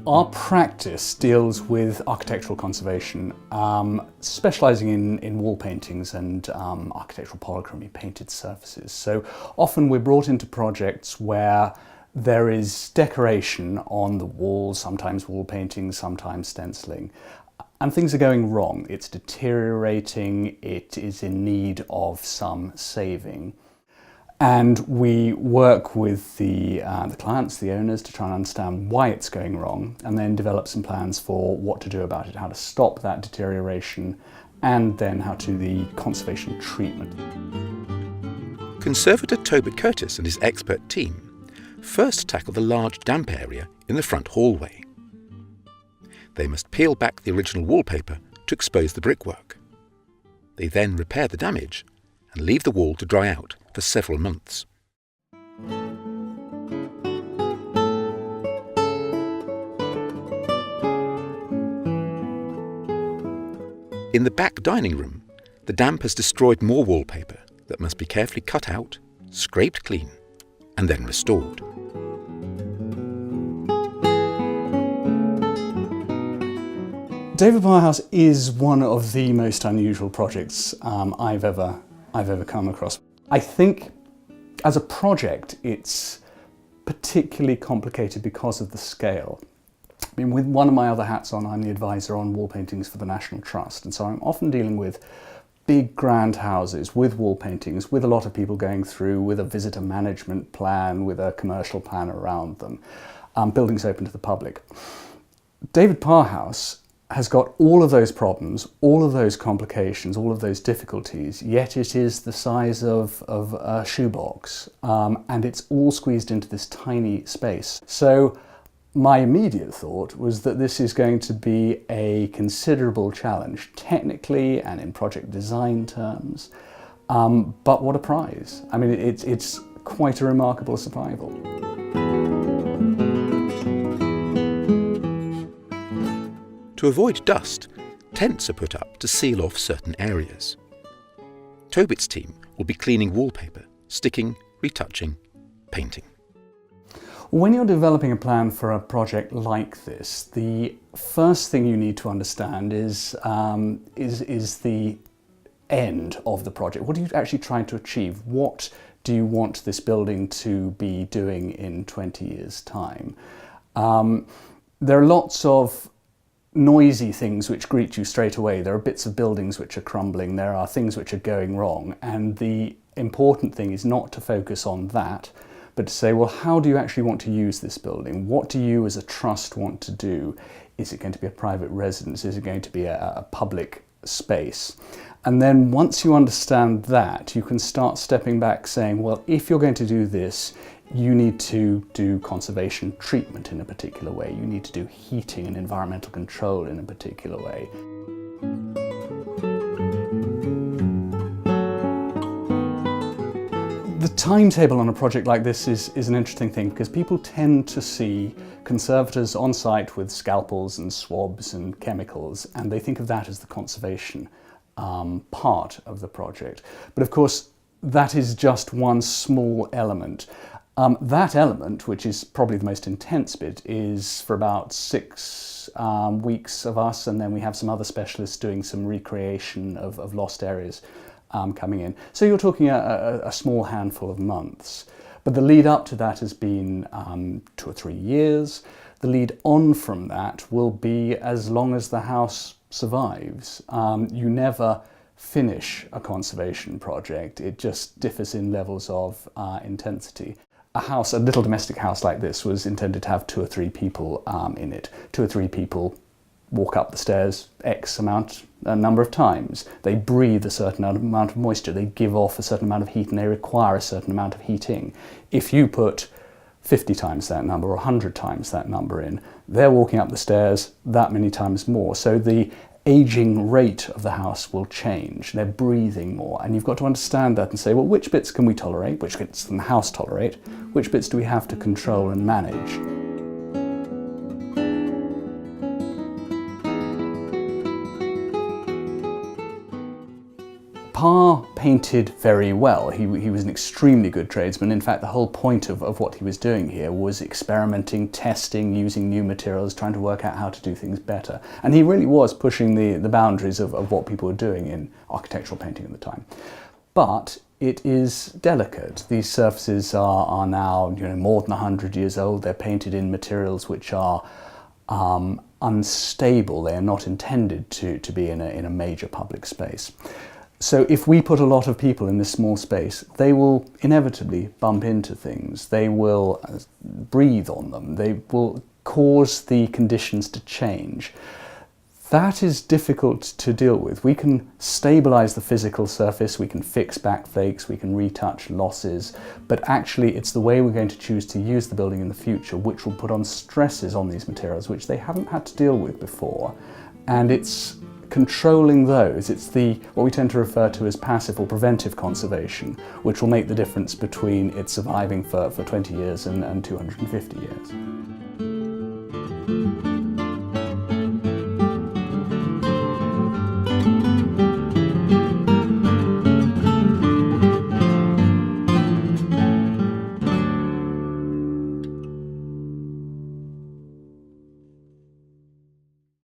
Our practice deals with architectural conservation, specialising in wall paintings and architectural polychromy, painted surfaces. So often we're brought into projects where there is decoration on the walls, sometimes wall paintings, sometimes stenciling, and things are going wrong. It's deteriorating, it is in need of some saving. And we work with the clients, the owners, to try and understand why it's going wrong, and then develop some plans for what to do about it, how to stop that deterioration, and then how to do the conservation treatment. Conservator Tobit Curteis and his expert team first tackle the large damp area in the front hallway. They must peel back the original wallpaper to expose the brickwork. They then repair the damage and leave the wall to dry out for several months. In the back dining room, the damp has destroyed more wallpaper that must be carefully cut out, scraped clean, and then restored. David Parr House is one of the most unusual projects I've ever come across. I think as a project it's particularly complicated because of the scale. I mean, with one of my other hats on, I'm the advisor on wall paintings for the National Trust, and so I'm often dealing with big grand houses with wall paintings, with a lot of people going through, with a visitor management plan, with a commercial plan around them, buildings open to the public. David Parr House has got all of those problems, all of those complications, all of those difficulties, yet it is the size of a shoebox, and it's all squeezed into this tiny space. So my immediate thought was that this is going to be a considerable challenge, technically and in project design terms, but what a prize. I mean, it's quite a remarkable survival. To avoid dust, tents are put up to seal off certain areas. Tobit's team will be cleaning wallpaper, sticking, retouching, painting. When you're developing a plan for a project like this, the first thing you need to understand is the end of the project. What are you actually trying to achieve? What do you want this building to be doing in 20 years' time? There are lots of noisy things which greet you straight away. There are bits of buildings which are crumbling, there are things which are going wrong, and the important thing is not to focus on that, but to say, well, how do you actually want to use this building? What do you as a trust want to do? Is it going to be a private residence? Is it going to be a public space? And then once you understand that, you can start stepping back saying, well, if you're going to do this, you need to do conservation treatment in a particular way. You need to do heating and environmental control in a particular way. The timetable on a project like this is an interesting thing, because people tend to see conservators on site with scalpels and swabs and chemicals, and they think of that as the conservation part of the project. But of course, that is just one small element. That element, which is probably the most intense bit, is for about 6 weeks of us, and then we have some other specialists doing some recreation of lost areas coming in. So you're talking a small handful of months. But the lead up to that has been 2 or 3 years. The lead on from that will be as long as the house survives. You never finish a conservation project. It just differs in levels of intensity. A little domestic house like this was intended to have 2 or 3 people in it. 2 or 3 people walk up the stairs a number of times. They breathe a certain amount of moisture. They give off a certain amount of heat, and they require a certain amount of heating. If you put 50 times that number or 100 times that number in, they're walking up the stairs that many times more. So the aging rate of the house will change. They're breathing more, and you've got to understand that and say, well, which bits can we tolerate? Which bits can the house tolerate? Which bits do we have to control and manage? Parr painted very well. He was an extremely good tradesman. In fact, the whole point of what he was doing here was experimenting, testing, using new materials, trying to work out how to do things better. And he really was pushing the boundaries of what people were doing in architectural painting at the time. But it is delicate. These surfaces are now more than 100 years old. They're painted in materials which are unstable. They are not intended to be in a major public space. So if we put a lot of people in this small space, they will inevitably bump into things. They will breathe on them. They will cause the conditions to change. That is difficult to deal with. We can stabilize the physical surface, we can fix back flakes, we can retouch losses, but actually it's the way we're going to choose to use the building in the future which will put on stresses on these materials which they haven't had to deal with before. And it's controlling those, it's what we tend to refer to as passive or preventive conservation, which will make the difference between it surviving for 20 years and 250 years.